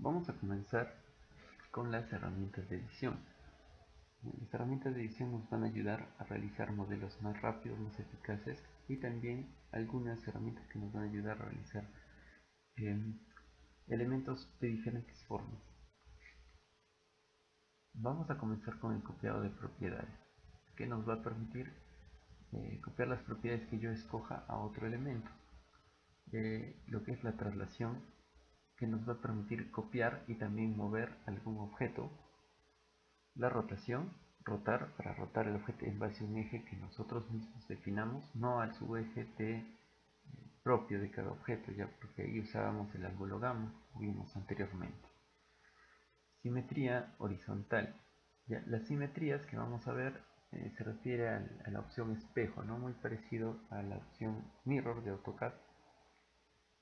Vamos a comenzar con las herramientas de edición. Las herramientas de edición nos van a ayudar a realizar modelos más rápidos, más eficaces, y también algunas herramientas que nos van a ayudar a realizar elementos de diferentes formas. Vamos a comenzar con el copiado de propiedades, que nos va a permitir copiar las propiedades que yo escoja a otro elemento. Lo que es la traslación, que nos va a permitir copiar y también mover algún objeto. La rotación, rotar, para rotar el objeto en base a un eje que nosotros mismos definamos, no al subeje propio de cada objeto, ya porque ahí usábamos el ángulo gamma, como vimos anteriormente. Simetría horizontal. Ya, las simetrías que vamos a ver se refiere a la opción espejo, ¿no? Muy parecido a la opción mirror de AutoCAD.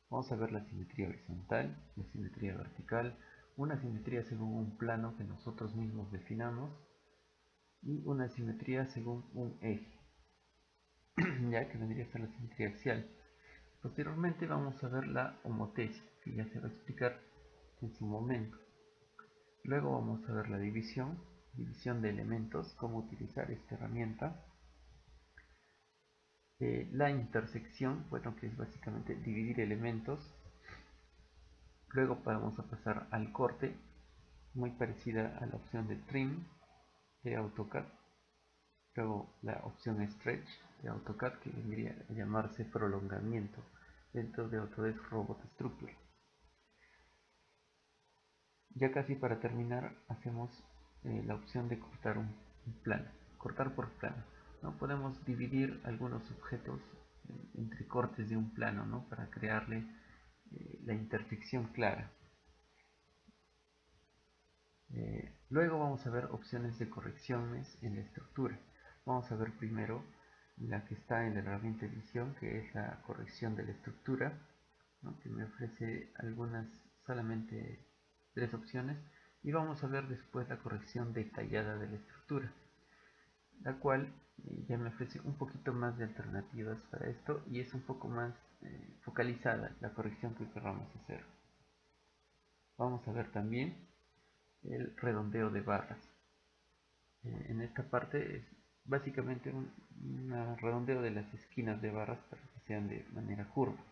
Vamos a ver la simetría horizontal, la simetría vertical, una simetría según un plano que nosotros mismos definamos y una simetría según un eje, ya que vendría a ser la simetría axial. Posteriormente vamos a ver la homotesia, que ya se va a explicar en su momento. Luego vamos a ver la división de elementos, cómo utilizar esta herramienta. La intersección, bueno, que es básicamente dividir elementos. Luego vamos a pasar al corte, muy parecida a la opción de trim de AutoCAD. Luego la opción stretch de AutoCAD, que vendría a llamarse prolongamiento dentro de Autodesk Robot Structure. Ya casi para terminar hacemos la opción de cortar un plano, cortar por plano, ¿no? Podemos dividir algunos objetos entre cortes de un plano, ¿no? Para crearle la intersección clara. Luego vamos a ver opciones de correcciones en la estructura. Vamos a ver primero la que está en la herramienta edición, que es la corrección de la estructura, ¿no? Que me ofrece solamente 3 opciones, y vamos a ver después la corrección detallada de la estructura, la cual ya me ofrece un poquito más de alternativas para esto y es un poco más focalizada la corrección que queramos hacer. Vamos a ver también el redondeo de barras. En esta parte es básicamente un redondeo de las esquinas de barras para que sean de manera curva.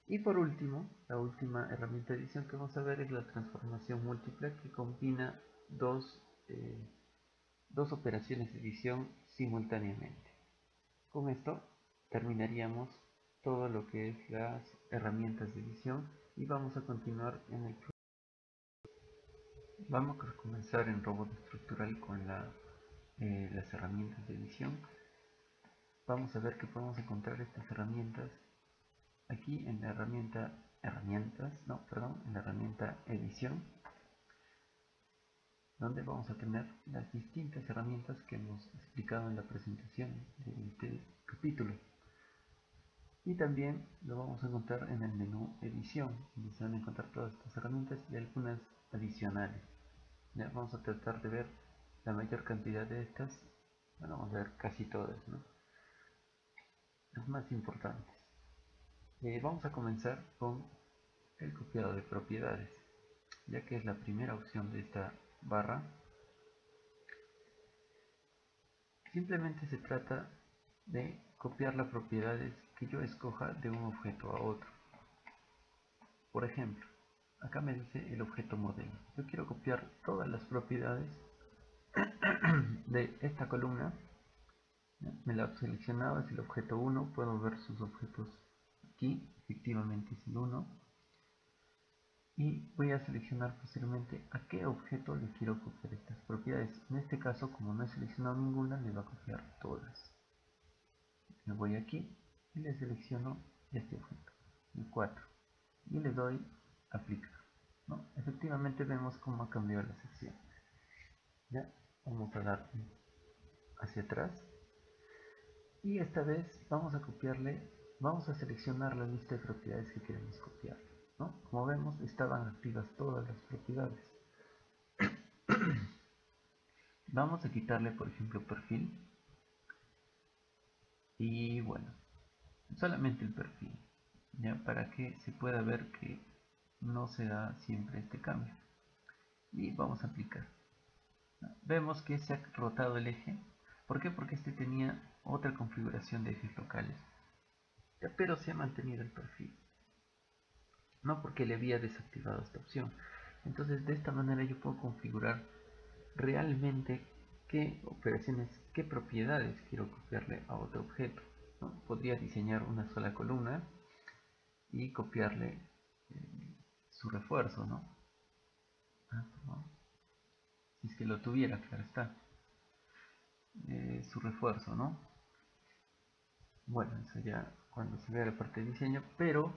Y por último, la última herramienta de edición que vamos a ver es la transformación múltiple, que combina dos operaciones de edición simultáneamente. Con esto terminaríamos todo lo que es las herramientas de edición y vamos a continuar en el próximo. Vamos a comenzar en robot estructural con las herramientas de edición. Vamos a ver que podemos encontrar estas herramientas aquí en la herramienta en la herramienta edición, donde vamos a tener las distintas herramientas que hemos explicado en la presentación de este capítulo. Y también lo vamos a encontrar en el menú edición, donde se van a encontrar todas estas herramientas y algunas adicionales. Ya vamos a tratar de ver la mayor cantidad de estas. Bueno, vamos a ver casi todas, ¿no? Las más importantes. Vamos a comenzar con el copiado de propiedades, ya que es la primera opción de esta barra. Simplemente se trata de copiar las propiedades que yo escoja de un objeto a otro. Por ejemplo, acá me dice el objeto modelo. Yo quiero copiar todas las propiedades de esta columna. Me la he seleccionado, es el objeto 1. Puedo ver sus objetos aquí. Efectivamente es el 1. Y voy a seleccionar posteriormente a qué objeto le quiero copiar estas propiedades. En este caso, como no he seleccionado ninguna, le va a copiar todas. Me voy aquí y le selecciono este objeto, el 4, y le doy aplicar, ¿no? Efectivamente vemos cómo ha cambiado la sección. Ya vamos a dar hacia atrás y esta vez vamos a seleccionar la lista de propiedades que queremos copiar, ¿no? Como vemos, estaban activas todas las propiedades. Vamos a quitarle, por ejemplo, perfil, y bueno, solamente el perfil, ya, para que se pueda ver que no se da siempre este cambio. Y vamos a aplicar. Vemos que se ha rotado el eje. ¿Por qué? Porque este tenía otra configuración de ejes locales, pero se ha mantenido el perfil, no porque le había desactivado esta opción. Entonces de esta manera yo puedo configurar realmente qué operaciones, qué propiedades quiero copiarle a otro objeto, ¿no? Podría diseñar una sola columna y copiarle su refuerzo, ¿no? Si es que lo tuviera, claro está, su refuerzo, ¿no? Bueno, eso ya cuando se vea la parte de diseño, pero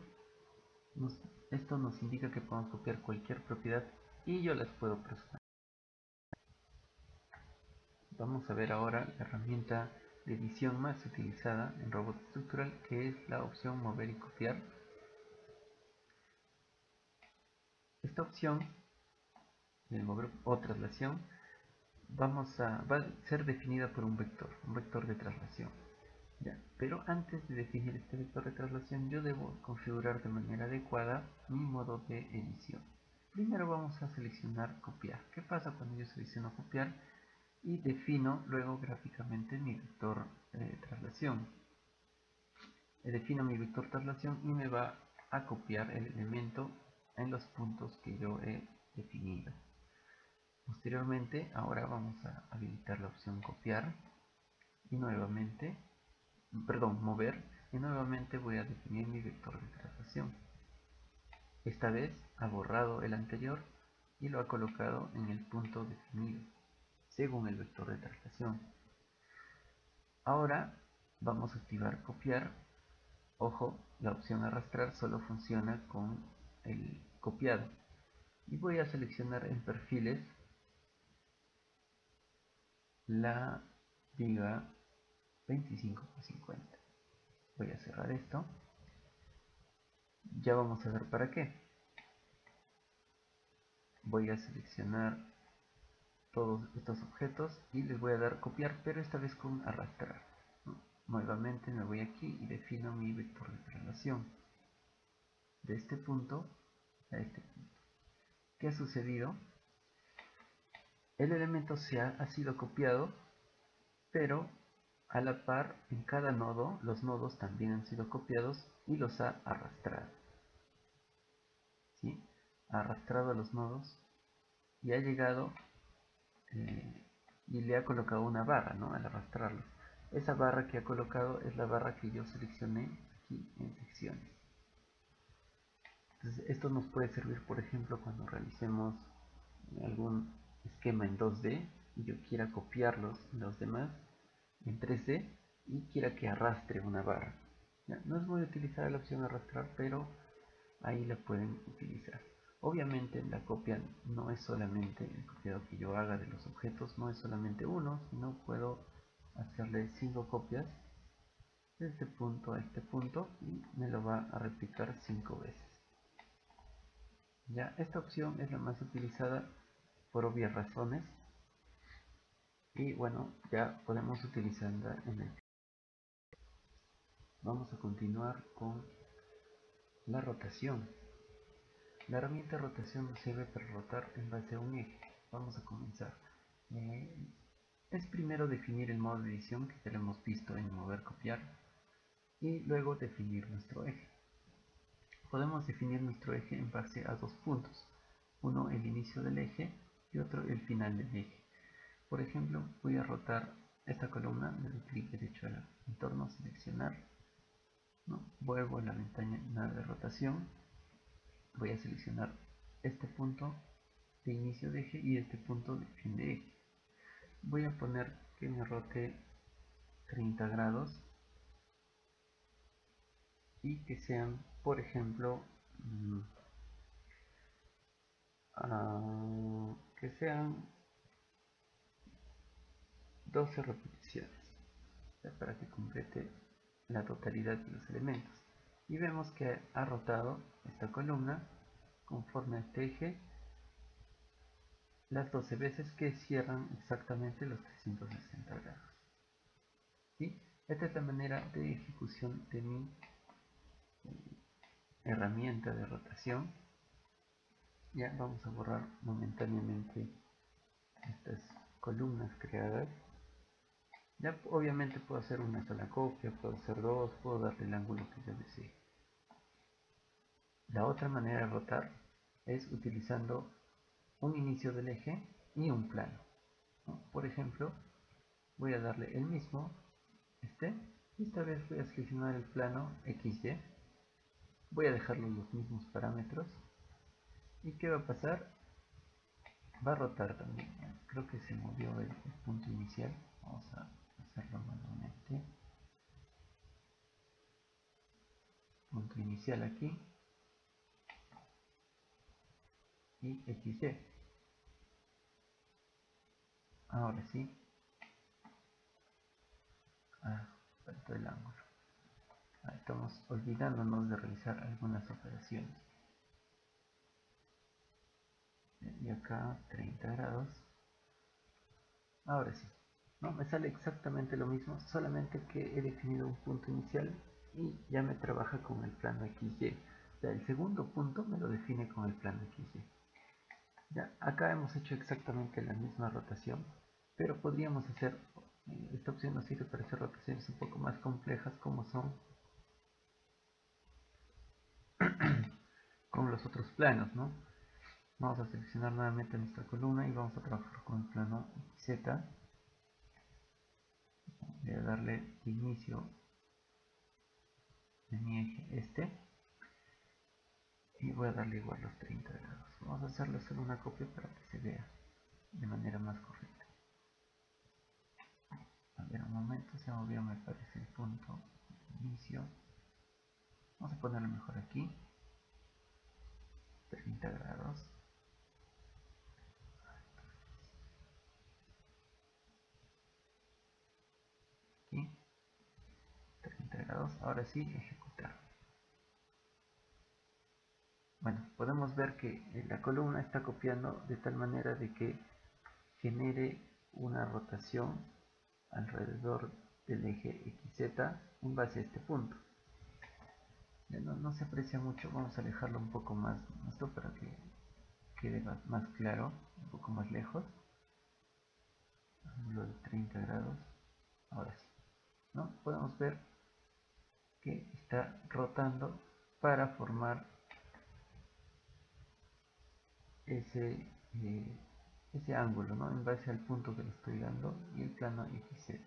esto nos indica que podemos copiar cualquier propiedad y yo las puedo personalizar. Vamos a ver ahora la herramienta de edición más utilizada en Robot Structural, que es la opción mover y copiar. Esta opción, el mover o traslación, va a ser definida por un vector de traslación. Ya, pero antes de definir este vector de traslación, yo debo configurar de manera adecuada mi modo de edición. Primero vamos a seleccionar copiar. ¿Qué pasa cuando yo selecciono copiar y defino luego gráficamente mi vector traslación? Defino mi vector traslación y me va a copiar el elemento en los puntos que yo he definido. Posteriormente, ahora vamos a habilitar la opción copiar y nuevamente, mover, y nuevamente voy a definir mi vector de traslación. Esta vez ha borrado el anterior y lo ha colocado en el punto definido, según el vector de traslación. Ahora vamos a activar copiar. Ojo, la opción arrastrar solo funciona con el copiado. Y voy a seleccionar en perfiles la viga 25x50. Voy a cerrar esto. Ya vamos a ver para qué. Voy a seleccionar todos estos objetos y les voy a dar copiar, pero esta vez con arrastrar, ¿no? Nuevamente me voy aquí y defino mi vector de traslación de este punto a este punto. ¿Qué ha sucedido? El elemento ha sido copiado, pero a la par en cada nodo los nodos también han sido copiados y los ha arrastrado. ¿Sí? Ha arrastrado a los nodos y ha llegado y le ha colocado una barra, ¿no? Al arrastrarlo. Esa barra que ha colocado es la barra que yo seleccioné aquí en secciones. Entonces esto nos puede servir, por ejemplo, cuando realicemos algún esquema en 2D y yo quiera copiarlos los demás en 3D y quiera que arrastre una barra. ¿Ya? No es muy utilizada la opción arrastrar, pero ahí la pueden utilizar. Obviamente la copia no es solamente el copiado que yo haga de los objetos, no es solamente uno, sino puedo hacerle 5 copias de este punto a este punto y me lo va a replicar 5 veces. Ya, esta opción es la más utilizada por obvias razones y bueno, ya podemos utilizarla en el. Vamos a continuar con la rotación. La herramienta de rotación nos sirve para rotar en base a un eje. Vamos a comenzar. Es primero definir el modo de edición que ya lo hemos visto en mover copiar y luego definir nuestro eje. Podemos definir nuestro eje en base a dos puntos, uno el inicio del eje y otro el final del eje. Por ejemplo, voy a rotar esta columna, le doy clic derecho al entorno, seleccionar, ¿no? Vuelvo a la ventana de rotación, voy a seleccionar este punto de inicio de eje y este punto de fin de eje. Voy a poner que me rote 30 grados y que sean, por ejemplo, que sean 12 repeticiones para que complete la totalidad de los elementos. Y vemos que ha rotado esta columna conforme a este eje las 12 veces que cierran exactamente los 360 grados. ¿Sí? Esta es la manera de ejecución de mi herramienta de rotación. Ya vamos a borrar momentáneamente estas columnas creadas. Ya obviamente puedo hacer una sola copia, puedo hacer dos, puedo darle el ángulo que yo desee. La otra manera de rotar es utilizando un inicio del eje y un plano, ¿no? Por ejemplo, voy a darle el mismo, y esta vez voy a seleccionar el plano XY, voy a dejarlo los mismos parámetros, y ¿qué va a pasar? Va a rotar también. Creo que se movió el punto inicial, vamos a hacerlo manualmente. Punto inicial aquí y XY. Ahora sí, faltó el ángulo. Estamos olvidándonos de realizar algunas operaciones. Y acá 30 grados. Ahora sí, ¿no? Me sale exactamente lo mismo, solamente que he definido un punto inicial y ya me trabaja con el plano XY. O sea, el segundo punto me lo define con el plano XY. Ya, acá hemos hecho exactamente la misma rotación, pero podríamos hacer, esta opción nos sirve para hacer rotaciones un poco más complejas, como son con los otros planos, ¿no? Vamos a seleccionar nuevamente nuestra columna y vamos a trabajar con el plano Z. Voy a darle inicio de mi eje y voy a darle igual los 30 grados. Vamos a hacerle solo una copia para que se vea de manera más correcta. A ver, un momento, se movió, me parece, el punto de inicio. Vamos a ponerlo mejor aquí, 30 grados. Aquí, 30 grados. Ahora sí, ejecutar. Bueno, podemos ver que la columna está copiando de tal manera de que genere una rotación alrededor del eje XZ en base a este punto. Ya no se aprecia mucho, vamos a alejarlo un poco más esto para que quede más claro, un poco más lejos. Ángulo de 30 grados. Ahora sí, ¿no? Podemos ver que está rotando para formar ese, ese ángulo, ¿no? En base al punto que le estoy dando y el plano XZ.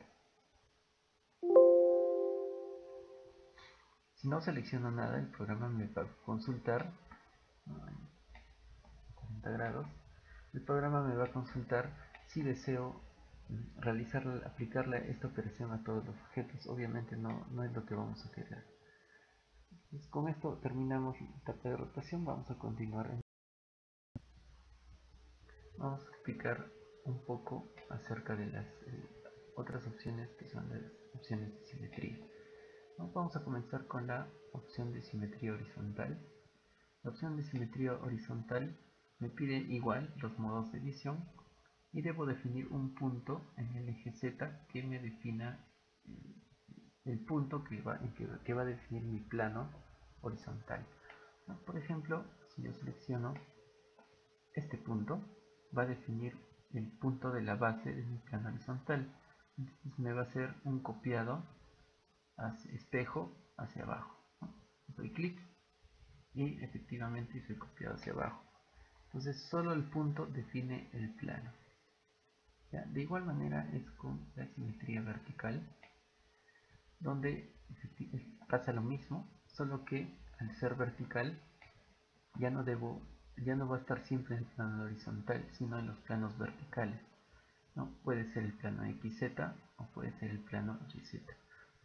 Si no selecciono nada, el programa me va a consultar, 40 grados, el programa me va a consultar si deseo aplicarle esta operación a todos los objetos. Obviamente no es lo que vamos a querer. Entonces, con esto terminamos la etapa de rotación. Vamos a continuar. Vamos a explicar un poco acerca de las otras opciones que son las opciones de simetría. Vamos a comenzar con la opción de simetría horizontal. La opción de simetría horizontal me pide igual los modos de edición y debo definir un punto en el eje Z que me defina el punto que va a definir mi plano horizontal. Por ejemplo, si yo selecciono este punto, va a definir el punto de la base de mi plano horizontal. Entonces me va a hacer un copiado hacia espejo hacia abajo, ¿no? Doy clic y efectivamente hice el copiado hacia abajo. Entonces solo el punto define el plano. ¿Ya? De igual manera es con la simetría vertical, donde pasa lo mismo, solo que al ser vertical ya no va a estar siempre en el plano horizontal, sino en los planos verticales, ¿no? Puede ser el plano XZ o puede ser el plano YZ.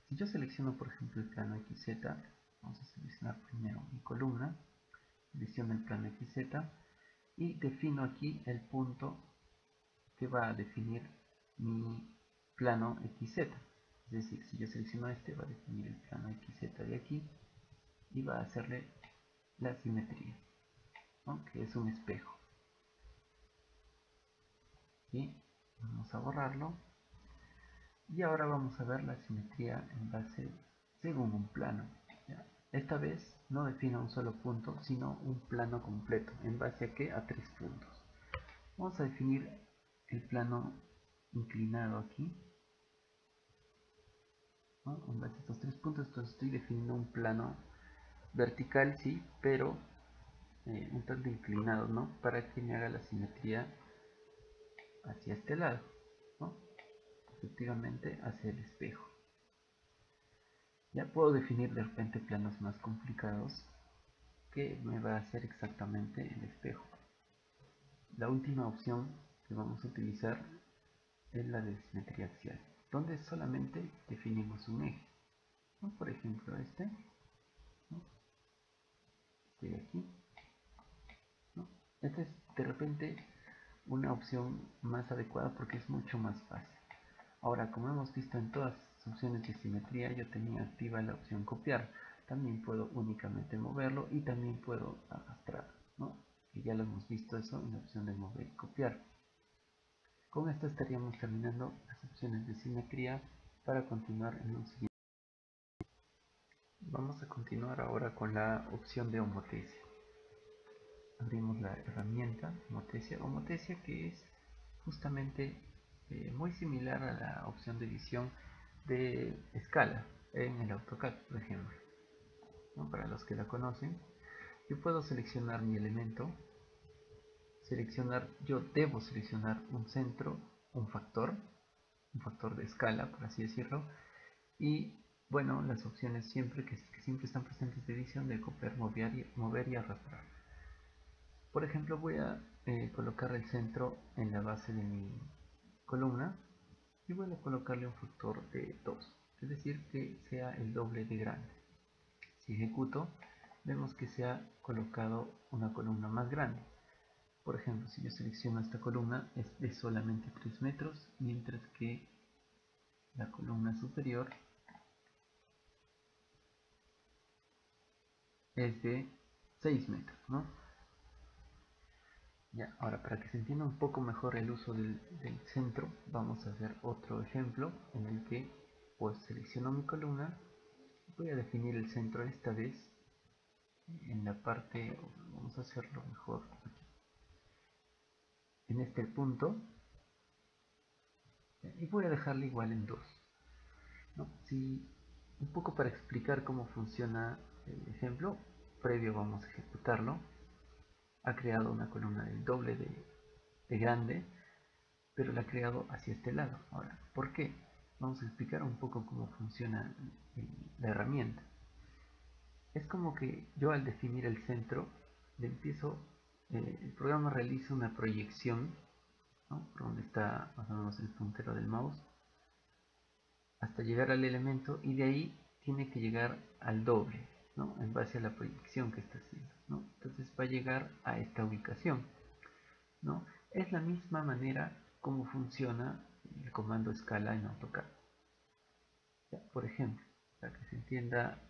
Si yo selecciono, por ejemplo, el plano XZ, vamos a seleccionar primero mi columna, selecciono el plano XZ y defino aquí el punto que va a definir mi plano XZ. Es decir, si yo selecciono este, va a definir el plano XZ de aquí y va a hacerle la simetría, ¿no? Que es un espejo. Y vamos a borrarlo. Y ahora vamos a ver la simetría en base según un plano. ¿Ya? Esta vez no defina un solo punto, sino un plano completo. ¿En base a qué? A 3 puntos. Vamos a definir el plano inclinado aquí, ¿no? En base a estos 3 puntos, entonces estoy definiendo un plano vertical, sí, pero un tanto inclinado, ¿no? Para que me haga la simetría hacia este lado, ¿no? Efectivamente hacia el espejo. Ya puedo definir de repente planos más complicados que me va a hacer exactamente el espejo. La última opción que vamos a utilizar es la de simetría axial, donde solamente definimos un eje, ¿no? Por ejemplo este, ¿no? Este de aquí, ¿no? Esta es de repente una opción más adecuada porque es mucho más fácil. Ahora, como hemos visto en todas las opciones de simetría, yo tenía activa la opción copiar. También puedo únicamente moverlo y también puedo arrastrar, ¿no? Que ya lo hemos visto eso en la opción de mover y copiar. Con esto estaríamos terminando las opciones de simetría para continuar en un siguiente. Vamos a continuar ahora con la opción de homotesia. Abrimos la herramienta homotesia que es justamente muy similar a la opción de edición de escala en el AutoCAD, por ejemplo, ¿no? Para los que la conocen, yo puedo seleccionar mi elemento, yo debo seleccionar un centro, un factor de escala, por así decirlo, y bueno, las opciones que siempre están presentes de edición de copiar, mover y arrastrar. Por ejemplo, voy a colocar el centro en la base de mi columna y voy a colocarle un factor de 2, es decir, que sea el doble de grande. Si ejecuto, vemos que se ha colocado una columna más grande. Por ejemplo, si yo selecciono esta columna, es de solamente 3 metros, mientras que la columna superior es de 6 metros, ¿no? Ya, ahora para que se entienda un poco mejor el uso del centro, vamos a hacer otro ejemplo en el que pues selecciono mi columna, voy a definir el centro esta vez en la parte, vamos a hacerlo mejor aquí, en este punto, y voy a dejarle igual en 2, ¿no? Un poco para explicar cómo funciona el ejemplo, previo vamos a ejecutarlo. Ha creado una columna del doble de grande, pero la ha creado hacia este lado. Ahora, ¿por qué? Vamos a explicar un poco cómo funciona la herramienta. Es como que yo al definir el centro, el programa realiza una proyección, ¿no? Por donde está más o menos el puntero del mouse, hasta llegar al elemento, y de ahí tiene que llegar al doble, ¿no? En base a la proyección que está haciendo, ¿no? Entonces va a llegar a esta ubicación, ¿no? Es la misma manera como funciona el comando escala en AutoCAD. Ya, por ejemplo, para que se entienda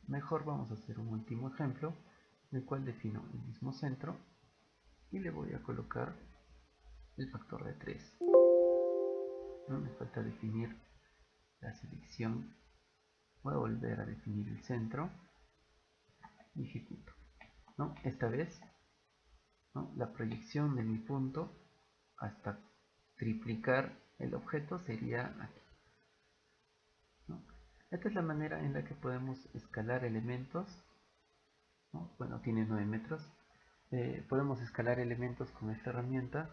mejor, vamos a hacer un último ejemplo en el cual defino el mismo centro y le voy a colocar el factor de 3, ¿no? Me falta definir la selección. Voy a volver a definir el centro y ejecuto, ¿no? Esta vez, ¿no? La proyección de mi punto hasta triplicar el objeto sería aquí, ¿no? Esta es la manera en la que podemos escalar elementos, ¿no? Bueno, tiene 9 metros. Podemos escalar elementos con esta herramienta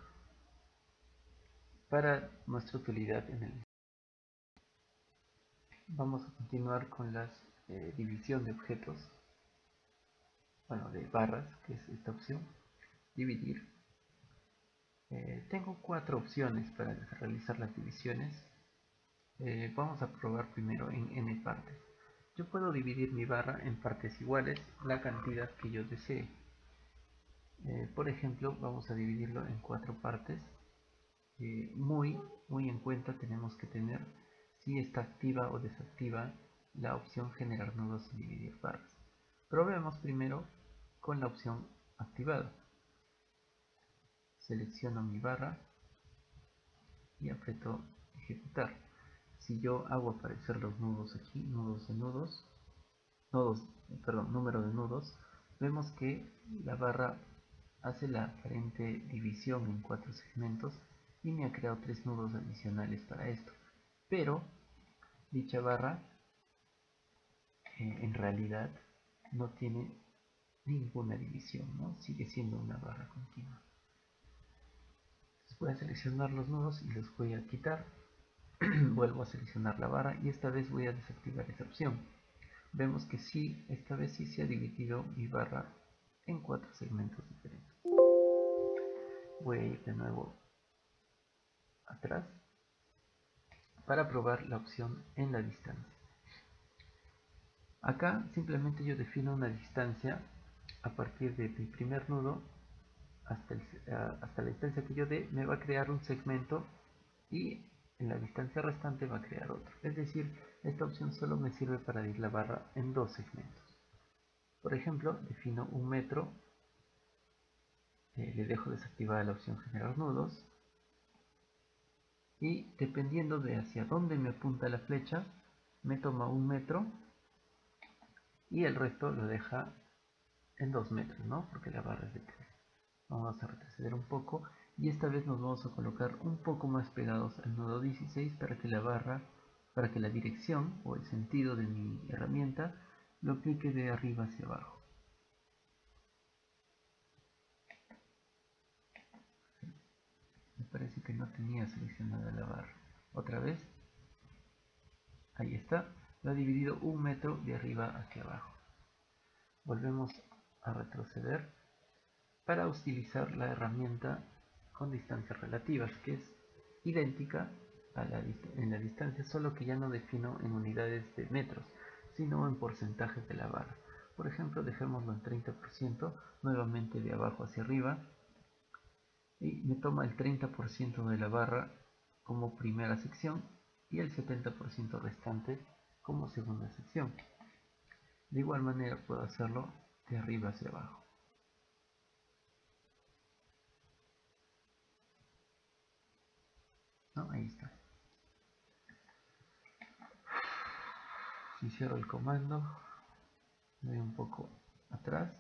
para nuestra utilidad en el. Vamos a continuar con la división de objetos, bueno, de barras, que es esta opción, dividir. Tengo 4 opciones para realizar las divisiones. Vamos a probar primero en n partes. Yo puedo dividir mi barra en partes iguales, la cantidad que yo desee. Por ejemplo, vamos a dividirlo en 4 partes. Muy en cuenta tenemos que tener si está activa o desactiva la opción generar nudos y dividir barras. Probemos primero con la opción activada. Selecciono mi barra y aprieto ejecutar. Si yo hago aparecer los nudos aquí, nudos de nudos, número de nudos, vemos que la barra hace la aparente división en 4 segmentos y me ha creado 3 nudos adicionales para esto. Pero dicha barra en realidad no tiene ninguna división, ¿no? Sigue siendo una barra continua. Entonces voy a seleccionar los nudos y los voy a quitar. Vuelvo a seleccionar la barra y esta vez voy a desactivar esa opción. Vemos que sí, esta vez sí se ha dividido mi barra en 4 segmentos diferentes. Voy a ir de nuevo atrás para probar la opción en la distancia. Acá simplemente yo defino una distancia a partir de mi primer nudo hasta la distancia que yo dé, me va a crear un segmento y en la distancia restante va a crear otro. Es decir, esta opción solo me sirve para dividir la barra en 2 segmentos. Por ejemplo, defino 1 metro, le dejo desactivada la opción generar nudos y dependiendo de hacia dónde me apunta la flecha, me toma 1 metro y el resto lo deja en 2 metros, ¿no? Porque la barra es de 3. Vamos a retroceder un poco y esta vez nos vamos a colocar un poco más pegados al nodo 16 para que la dirección o el sentido de mi herramienta lo aplique de arriba hacia abajo. Me parece que no tenía seleccionada la barra. Otra vez. Ahí está. Lo ha dividido 1 metro de arriba hacia abajo. Volvemos a retroceder para utilizar la herramienta con distancias relativas, que es idéntica en la distancia, solo que ya no defino en unidades de metros, sino en porcentajes de la barra. Por ejemplo, dejémoslo en 30%, nuevamente de abajo hacia arriba, y me toma el 30% de la barra como primera sección y el 70% restante como segunda sección. De igual manera puedo hacerlo de arriba hacia abajo. ¿No? Ahí está. Si cierro el comando, doy un poco atrás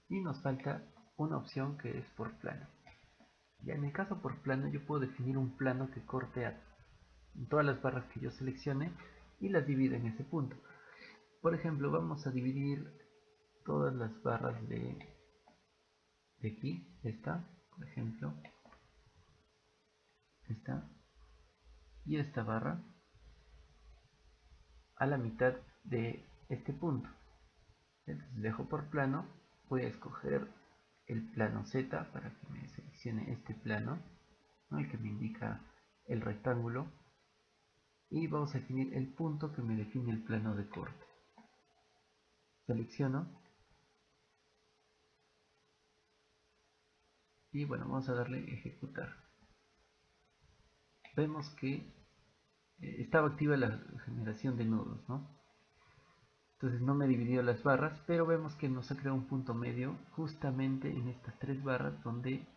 y nos falta una opción que es por plano. Ya en el caso por plano yo puedo definir un plano que corte a todas las barras que yo seleccione y las divide en ese punto. Por ejemplo, vamos a dividir todas las barras de aquí, esta, por ejemplo, esta y esta barra a la mitad de este punto. Entonces dejo por plano, voy a escoger el plano Z para que me seleccione este plano, ¿no? El que me indica el rectángulo, y vamos a definir el punto que me define el plano de corte. Selecciono y bueno, vamos a darle ejecutar. Vemos que estaba activa la generación de nudos, ¿no? Entonces no me dividió las barras, pero vemos que nos ha creado un punto medio justamente en estas 3 barras donde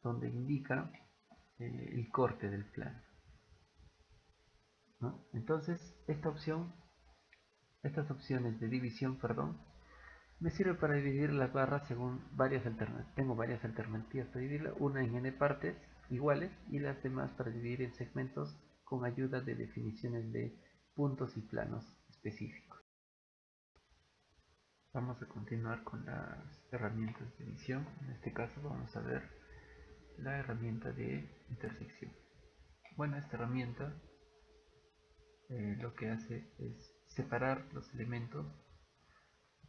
donde indica el corte del plano, ¿no? Entonces estas opciones de división, perdón, me sirve para dividir las barras según varias alternativas. Tengo varias alternativas para dividirla, una en n partes iguales y las demás para dividir en segmentos con ayuda de definiciones de puntos y planos específicos. Vamos a continuar con las herramientas de edición. En este caso vamos a ver la herramienta de intersección. Bueno, esta herramienta lo que hace es separar los elementos.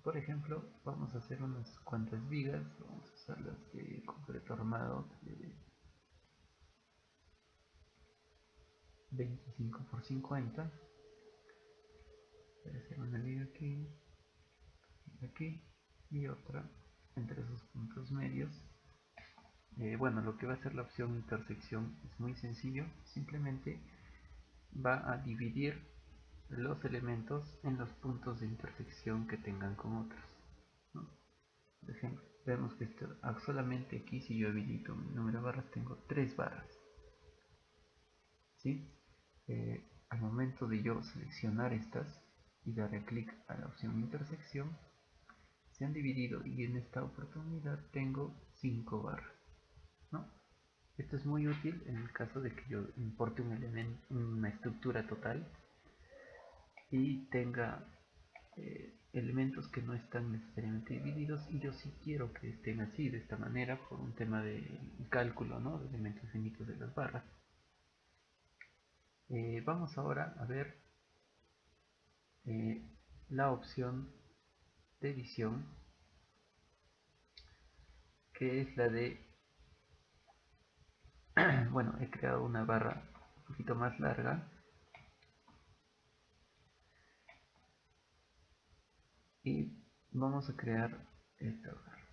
Por ejemplo, vamos a hacer unas cuantas vigas, vamos a usar las de concreto armado de 25 por 50. Voy a hacer una viga aquí y otra entre esos puntos medios. Bueno, lo que va a hacer la opción intersección es muy sencillo, simplemente va a dividir los elementos en los puntos de intersección que tengan con otros, ¿no? Por ejemplo, vemos que solamente aquí, si yo habilito mi número de barras, tengo 3 barras, ¿sí? al momento de yo seleccionar estas y darle clic a la opción intersección, se han dividido y en esta oportunidad tengo 5 barras, ¿no? Esto es muy útil en el caso de que yo importe un elemento, una estructura total y tenga elementos que no están necesariamente divididos y yo sí quiero que estén así, de esta manera, por un tema de cálculo, ¿no?, de elementos finitos de las barras. Vamos ahora a ver la opción de edición, que es la de bueno, he creado una barra un poquito más larga y vamos a crear esta barra.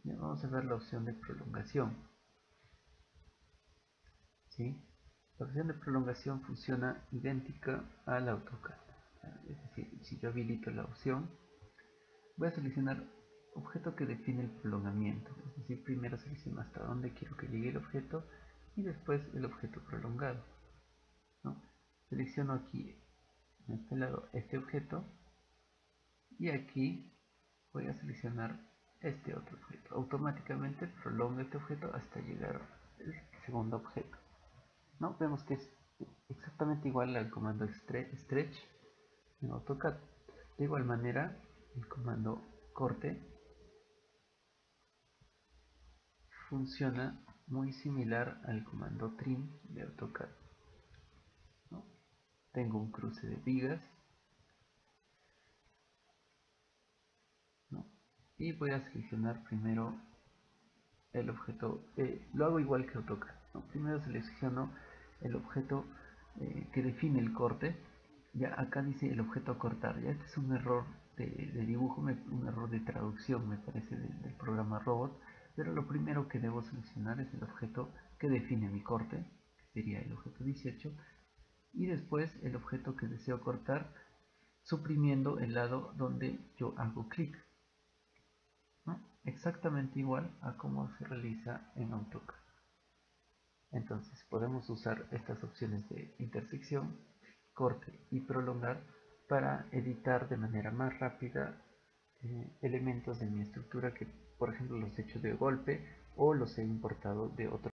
Ya vamos a ver la opción de prolongación, ¿sí? La opción de prolongación funciona idéntica al AutoCAD. Es decir, si yo habilito la opción, voy a seleccionar objeto que define el prolongamiento. Es decir, primero selecciono hasta dónde quiero que llegue el objeto y después el objeto prolongado, ¿no? Selecciono aquí en este lado este objeto y aquí voy a seleccionar este otro objeto. Automáticamente prolonga este objeto hasta llegar al segundo objeto, ¿no? Vemos que es exactamente igual al comando stretch en AutoCAD. De igual manera, el comando corte funciona muy similar al comando trim de AutoCAD, ¿no? Tengo un cruce de vigas, ¿no? Y voy a seleccionar primero el objeto, lo hago igual que AutoCAD, ¿no? Primero selecciono el objeto que define el corte. Ya acá dice el objeto a cortar, ya este es un error de dibujo, un error de traducción me parece del programa Robot, pero lo primero que debo seleccionar es el objeto que define mi corte, que sería el objeto 18, y después el objeto que deseo cortar, suprimiendo el lado donde yo hago clic, ¿no? Exactamente igual a como se realiza en AutoCAD. Entonces podemos usar estas opciones de intersección, corte y prolongar para editar de manera más rápida elementos de mi estructura que, por ejemplo, los he hecho de golpe o los he importado de otro.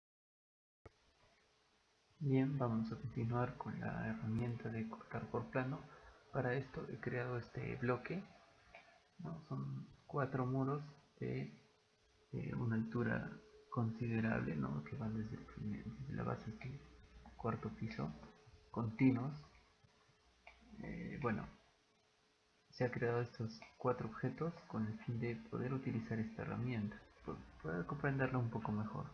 Bien, vamos a continuar con la herramienta de cortar por plano. Para esto he creado este bloque, ¿no? Son 4 muros de una altura considerable, ¿no?, que van desde la base hasta el cuarto piso, continuos. Bueno, se ha creado estos 4 objetos con el fin de poder utilizar esta herramienta, poder comprenderla un poco mejor.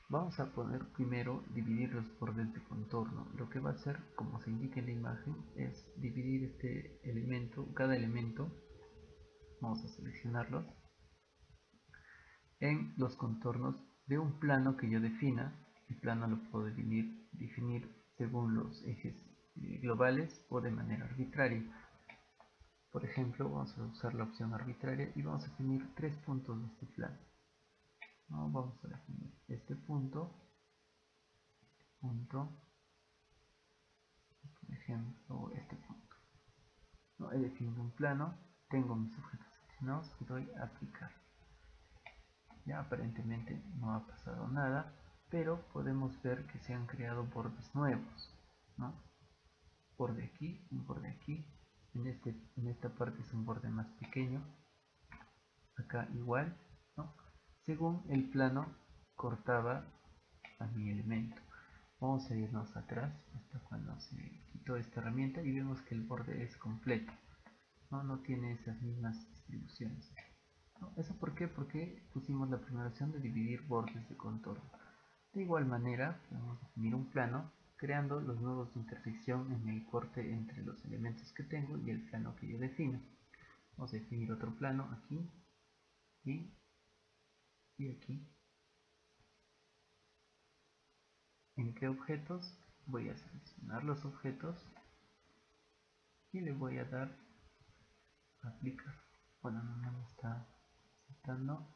Vamos a poner primero dividir los bordes de contorno. Lo que va a hacer, como se indica en la imagen, es dividir este elemento, cada elemento, vamos a seleccionarlos, en los contornos de un plano que yo defina. El plano lo puedo definir según los ejes globales o de manera arbitraria. Por ejemplo, vamos a usar la opción arbitraria y vamos a definir 3 puntos de este plano. ¿No? Vamos a definir este punto, por ejemplo, este punto. ¿No? He definido un plano, tengo mis objetos seleccionados y doy a aplicar. Ya aparentemente no ha pasado nada, pero podemos ver que se han creado bordes nuevos, ¿no? Borde aquí, un borde aquí, en esta parte es un borde más pequeño, acá igual, ¿no?, según el plano cortaba a mi elemento. Vamos a irnos atrás hasta cuando se quitó esta herramienta y vemos que el borde es completo, no tiene esas mismas distribuciones. ¿Eso por qué? Porque pusimos la primera opción de dividir bordes de contorno. De igual manera, podemos definir un plano creando los nodos de intersección en el corte entre los elementos que tengo y el plano que yo defino. Vamos a definir otro plano aquí y aquí. ¿En qué objetos? Voy a seleccionar los objetos y le voy a dar a aplicar. Bueno, no me está aceptando.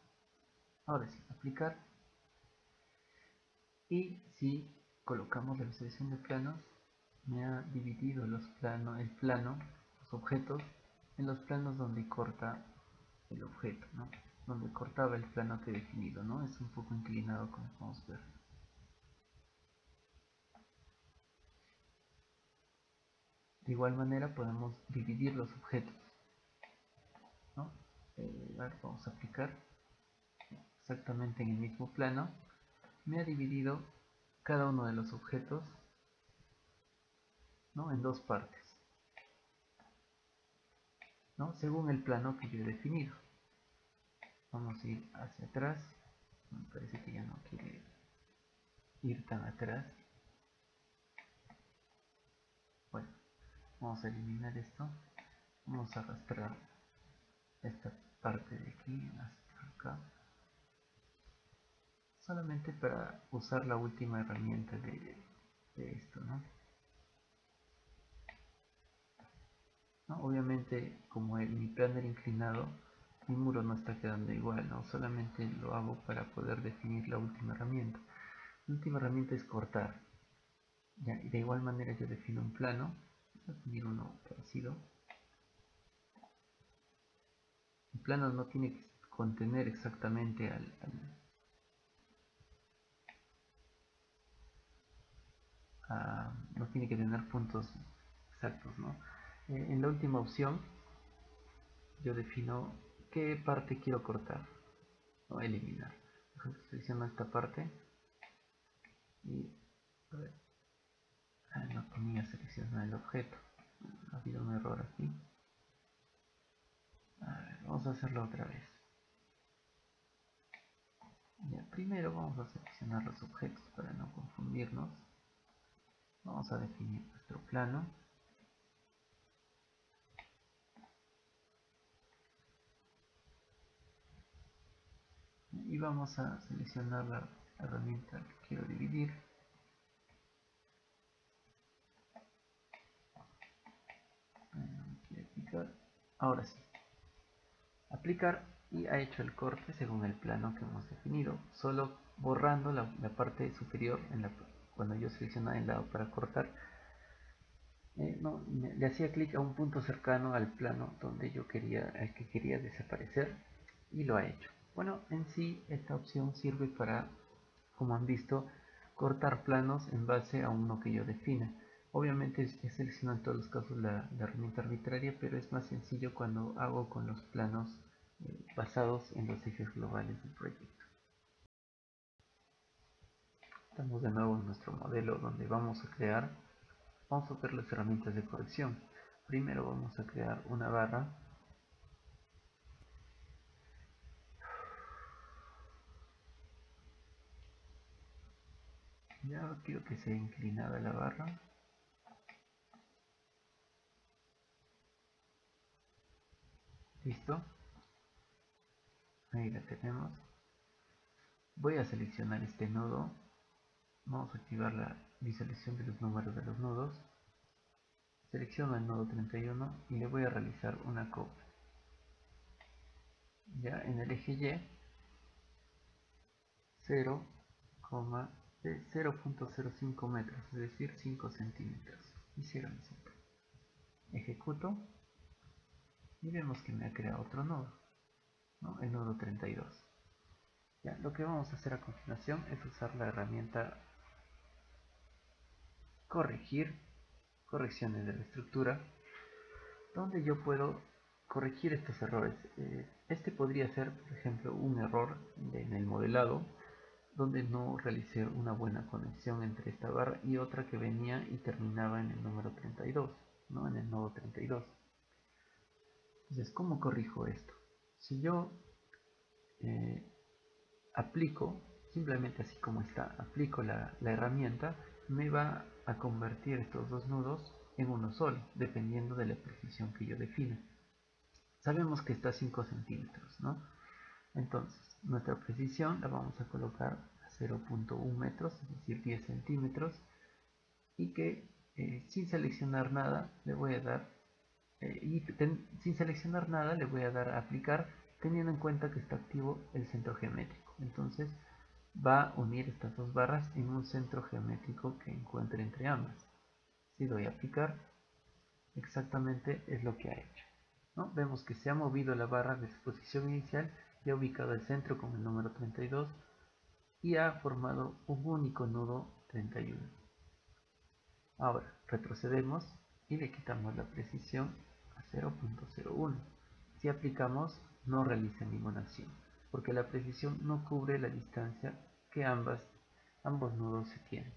Ahora sí, aplicar. Y si colocamos la selección de planos, me ha dividido el plano, los objetos, en los planos donde corta el objeto, ¿no? Donde cortaba el plano que he definido, ¿no? Es un poco inclinado, como podemos ver. De igual manera podemos dividir los objetos, ¿no? Vamos a aplicar exactamente en el mismo plano. Me ha dividido cada uno de los objetos, ¿no? En dos partes, ¿no? Según el plano que yo he definido. Vamos a ir hacia atrás. Me parece que ya no quiere ir tan atrás. Bueno, vamos a eliminar esto. Vamos a arrastrar esta parte de aquí hasta acá, solamente para usar la última herramienta de esto, ¿no? Obviamente, como mi plano era inclinado, mi muro no está quedando igual, ¿no? Solamente lo hago para poder definir la última herramienta. La última herramienta es cortar. ¿Ya? Y de igual manera yo defino un plano. Voy a definir uno parecido. El plano no tiene que contener exactamente no tiene que tener puntos exactos, ¿no? En la última opción yo defino qué parte quiero cortar o eliminar. Por ejemplo, selecciono esta parte y a ver, no tenía seleccionado el objeto. Ha habido un error aquí. A ver, vamos a hacerlo otra vez. Ya, primero vamos a seleccionar los objetos para no confundirnos. Vamos a definir nuestro plano. Y vamos a seleccionar la herramienta que quiero dividir. Ahora sí. Aplicar y ha hecho el corte según el plano que hemos definido, solo borrando la parte superior cuando yo seleccionaba el lado para cortar. No, le hacía clic a un punto cercano al plano donde yo quería, al que quería desaparecer, y lo ha hecho. Bueno, en sí esta opción sirve para, como han visto, cortar planos en base a uno que yo defina. Obviamente he seleccionado en todos los casos la herramienta arbitraria, pero es más sencillo cuando hago con los planos basados en los ejes globales del proyecto. Estamos de nuevo en nuestro modelo donde vamos a ver las herramientas de corrección. Primero vamos a crear una barra. Ya quiero que sea inclinada la barra. Listo. Ahí la tenemos. Voy a seleccionar este nodo. Vamos a activar la visualización de los números de los nodos. Selecciono el nodo 31 y le voy a realizar una copia. Ya en el eje Y 0,05 metros, es decir 5 centímetros. Y cierro el centro. Ejecuto y vemos que me ha creado otro nodo, ¿no? El nodo 32. Ya, lo que vamos a hacer a continuación es usar la herramienta correcciones de la estructura, donde yo puedo corregir estos errores. Este podría ser, por ejemplo, un error en el modelado, donde no realicé una buena conexión entre esta barra y otra que venía y terminaba en el número 32, ¿no? En el nodo 32. Entonces, ¿cómo corrijo esto? Si yo aplico, simplemente así como está, aplico la herramienta, me va a convertir estos dos nudos en uno solo, dependiendo de la precisión que yo defina. Sabemos que está a 5 centímetros, ¿no? Entonces, nuestra precisión la vamos a colocar a 0.1 metros, es decir, 10 centímetros, y que sin seleccionar nada le voy a dar, sin seleccionar nada le voy a dar a aplicar, teniendo en cuenta que está activo el centro geométrico. Entonces, va a unir estas dos barras en un centro geométrico que encuentre entre ambas. Si doy a aplicar, exactamente es lo que ha hecho, ¿no? Vemos que se ha movido la barra de su posición inicial y ha ubicado el centro con el número 32 y ha formado un único nudo 31. Ahora retrocedemos y le quitamos la precisión a 0.01. Si aplicamos, no realiza ninguna acción, porque la precisión no cubre la distancia que ambos nudos se tienen.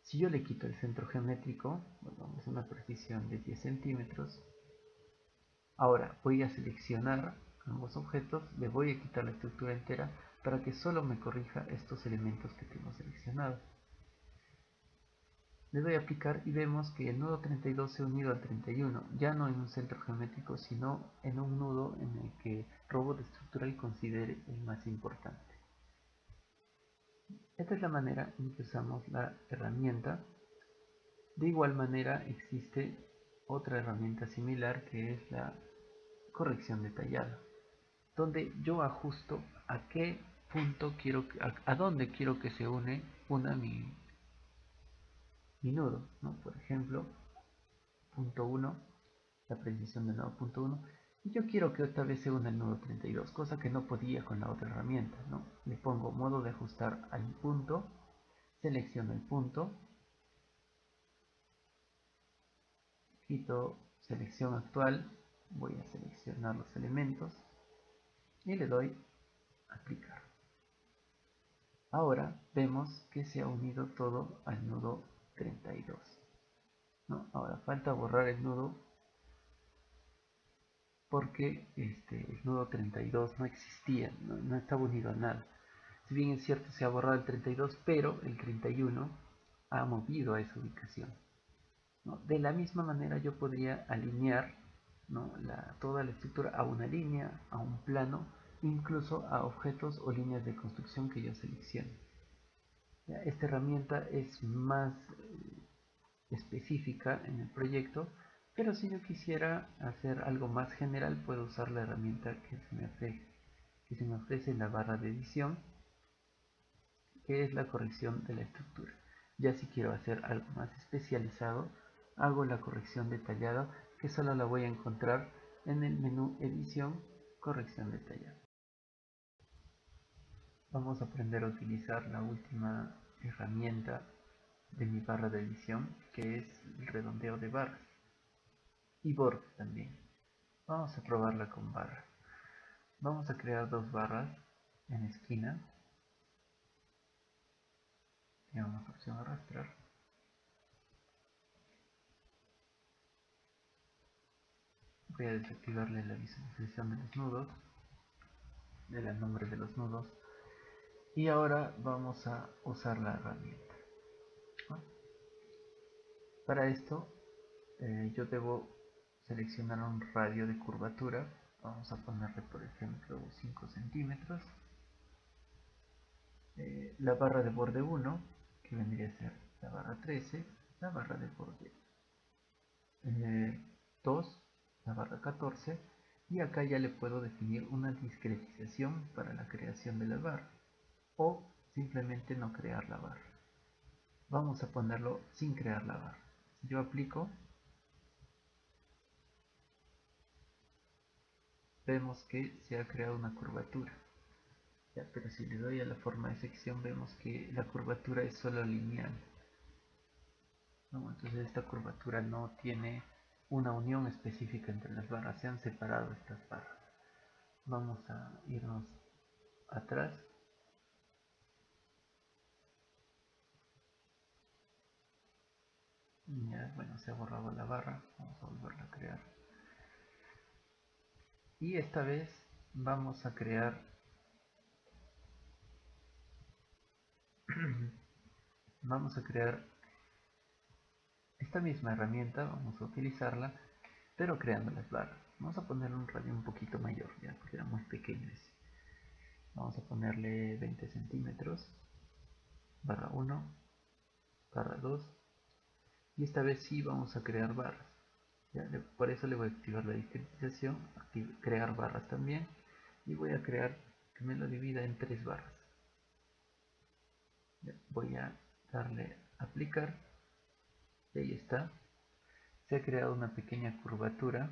Si yo le quito el centro geométrico, volvamos a una precisión de 10 centímetros, ahora voy a seleccionar ambos objetos, le voy a quitar la estructura entera para que solo me corrija estos elementos que tengo seleccionados. Le doy a aplicar y vemos que el nudo 32 se ha unido al 31, ya no en un centro geométrico, sino en un nudo en el que robot estructural considere el más importante. Esta es la manera en que usamos la herramienta. De igual manera existe otra herramienta similar que es la corrección detallada, donde yo ajusto a qué punto quiero, a dónde quiero que se una mi nudo, ¿no? Por ejemplo, punto 1, la precisión del nodo punto 1, y yo quiero que esta vez se una el nudo 32, cosa que no podía con la otra herramienta, ¿no? Le pongo modo de ajustar al punto, selecciono el punto, quito selección actual, voy a seleccionar los elementos y le doy a aplicar. Ahora vemos que se ha unido todo al nudo 32, ¿no? Ahora falta borrar el nudo porque el nudo 32 no existía, no estaba unido a nada. Si bien es cierto se ha borrado el 32, pero el 31 ha movido a esa ubicación, ¿no? De la misma manera yo podría alinear, ¿no? toda la estructura a una línea, a un plano, incluso a objetos o líneas de construcción que yo seleccione. Esta herramienta es más específica en el proyecto, pero si yo quisiera hacer algo más general puedo usar la herramienta que se me ofrece en la barra de edición, que es la corrección de la estructura. Ya si quiero hacer algo más especializado, hago la corrección detallada, que solo la voy a encontrar en el menú edición, corrección detallada. Vamos a aprender a utilizar la última herramienta de mi barra de edición, que es el redondeo de barras y borde también. Vamos a probarla con barra. Vamos a crear dos barras en esquina. Tenemos la opción arrastrar. Voy a desactivarle la visualización de los nudos, del nombre de los nudos, y ahora vamos a usar la herramienta. Para esto yo debo seleccionar un radio de curvatura. Vamos a ponerle por ejemplo 5 centímetros. La barra de borde 1, que vendría a ser la barra 13, la barra de borde 2, la barra 14, y acá ya le puedo definir una discretización para la creación de la barra, o simplemente no crear la barra. Vamos a ponerlo sin crear la barra. Si yo aplico, vemos que se ha creado una curvatura. Ya, pero si le doy a la forma de sección vemos que la curvatura es solo lineal, ¿no? Entonces esta curvatura no tiene una unión específica entre las barras, se han separado estas barras. Vamos a irnos atrás. Ya, bueno, se ha borrado la barra, vamos a volverla a crear. Y esta vez vamos a crear vamos a crear esta misma herramienta, vamos a utilizarla, pero creando las barras. Vamos a ponerle un radio un poquito mayor, ya, porque era muy pequeño ese. Vamos a ponerle 20 centímetros, barra 1, barra 2, y esta vez sí vamos a crear barras. Ya, por eso le voy a activar la discretización, crear barras también, y voy a crear que me lo divida en 3 barras. Ya, voy a darle a aplicar Y ahí está. Se ha creado una pequeña curvatura,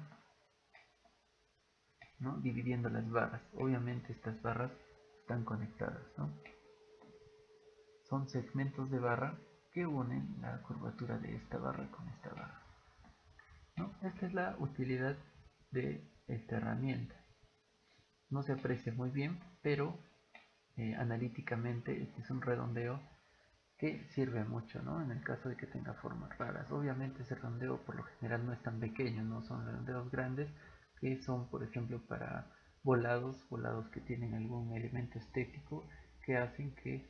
¿no? Dividiendo las barras. Obviamente estas barras están conectadas, ¿no? Son segmentos de barra que unen la curvatura de esta barra con esta barra, ¿no? Esta es la utilidad de esta herramienta. No se aprecia muy bien, pero analíticamente este es un redondeo que sirve mucho, ¿no? En el caso de que tenga formas raras. Obviamente ese redondeo por lo general no es tan pequeño, no son redondeos grandes, que son por ejemplo para volados que tienen algún elemento estético que hacen que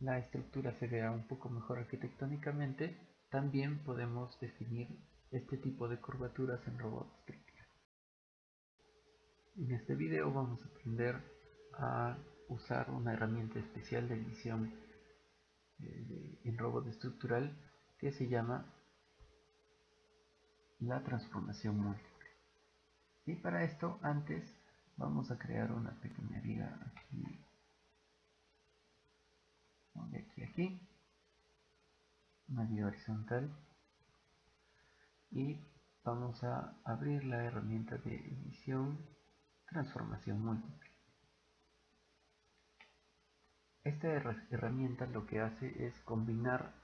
la estructura se vea un poco mejor arquitectónicamente. También podemos definir este tipo de curvaturas en robot structure. En este video vamos a aprender a usar una herramienta especial de edición en robot estructural que se llama la transformación múltiple. Y para esto antes vamos a crear una pequeña viga aquí, de aquí a aquí, una viga horizontal, y vamos a abrir la herramienta de edición transformación múltiple. Esta herramienta lo que hace es combinar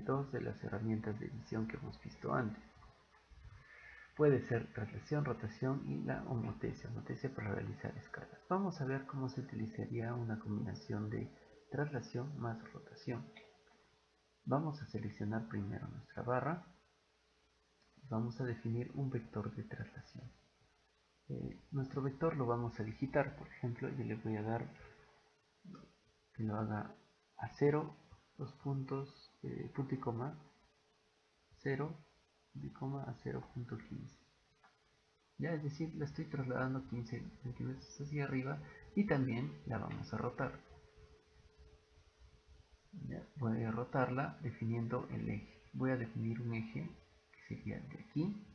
dos de las herramientas de edición que hemos visto antes. Puede ser traslación, rotación y la homotesia para realizar escalas. Vamos a ver cómo se utilizaría una combinación de traslación más rotación. Vamos a seleccionar primero nuestra barra y vamos a definir un vector de traslación. Nuestro vector lo vamos a digitar, por ejemplo, yo le voy a dar que lo haga a 0, dos puntos, punto y coma, 0, punto y coma a 0.15. Ya, es decir, la estoy trasladando 15 centímetros hacia arriba y también la vamos a rotar. Ya, voy a rotarla definiendo el eje. Voy a definir un eje que sería de aquí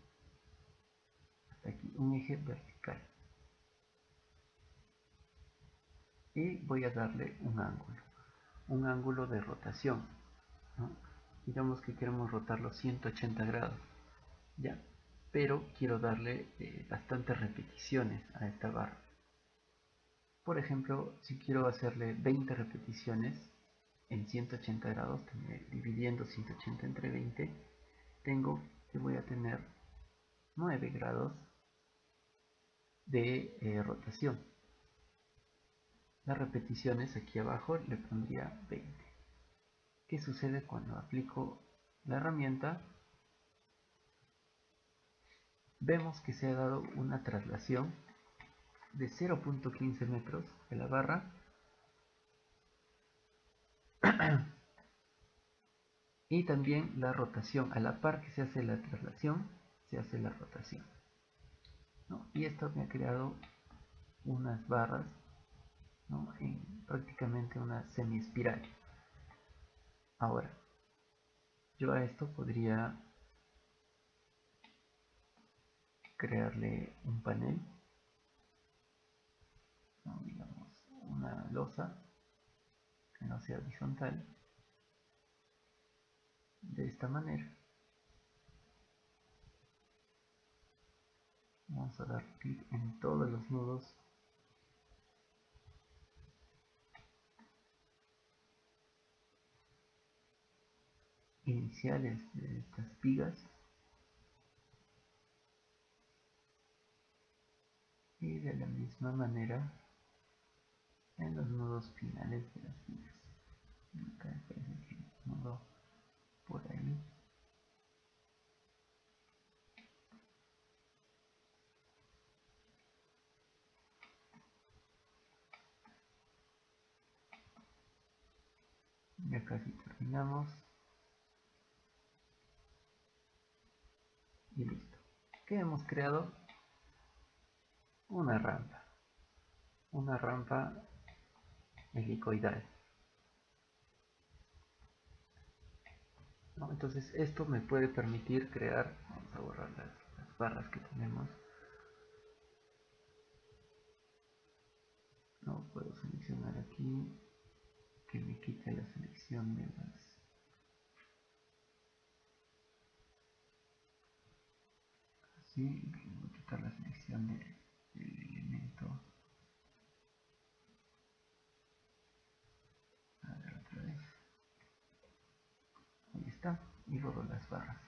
hasta aquí, un eje vertical. Y voy a darle un ángulo de rotación, ¿no? Digamos que queremos rotarlo 180 grados, ya, pero quiero darle bastantes repeticiones a esta barra. Por ejemplo, si quiero hacerle 20 repeticiones en 180 grados, dividiendo 180 entre 20, tengo que voy a tener 9 grados de rotación. Las repeticiones aquí abajo le pondría 20. ¿Qué sucede cuando aplico la herramienta? Vemos que se ha dado una traslación de 0.15 metros de la barra y también la rotación. A la par que se hace la traslación, se hace la rotación, ¿no? Y esto me ha creado unas barras, ¿no? En prácticamente una semiespiral. Ahora, yo a esto podría crearle un panel, ¿no? Digamos una losa que no sea horizontal, de esta manera. Vamos a dar clic en todos los nudos iniciales de estas vigas y de la misma manera en los nudos finales de las vigas. Acá parece que nudo por ahí. Ya casi terminamos y listo. ¿Qué hemos creado? Una rampa helicoidal, ¿no? Entonces esto me puede permitir crear, vamos a borrar las barras que tenemos, no puedo seleccionar aquí que me quite la selección de las ¿sí? Voy a quitar la selección del elemento. A ver otra vez. Ahí está. Y borro las barras.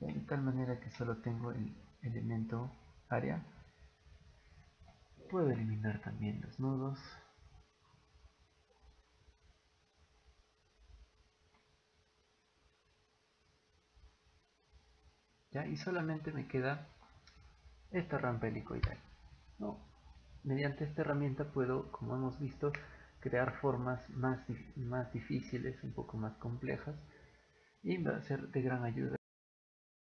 De tal manera que solo tengo el elemento área. Puedo eliminar también los nudos. ¿Ya? Y solamente me queda esta rampa helicoidal, ¿no? Mediante esta herramienta puedo, como hemos visto, crear formas más difíciles, un poco más complejas, y va a ser de gran ayuda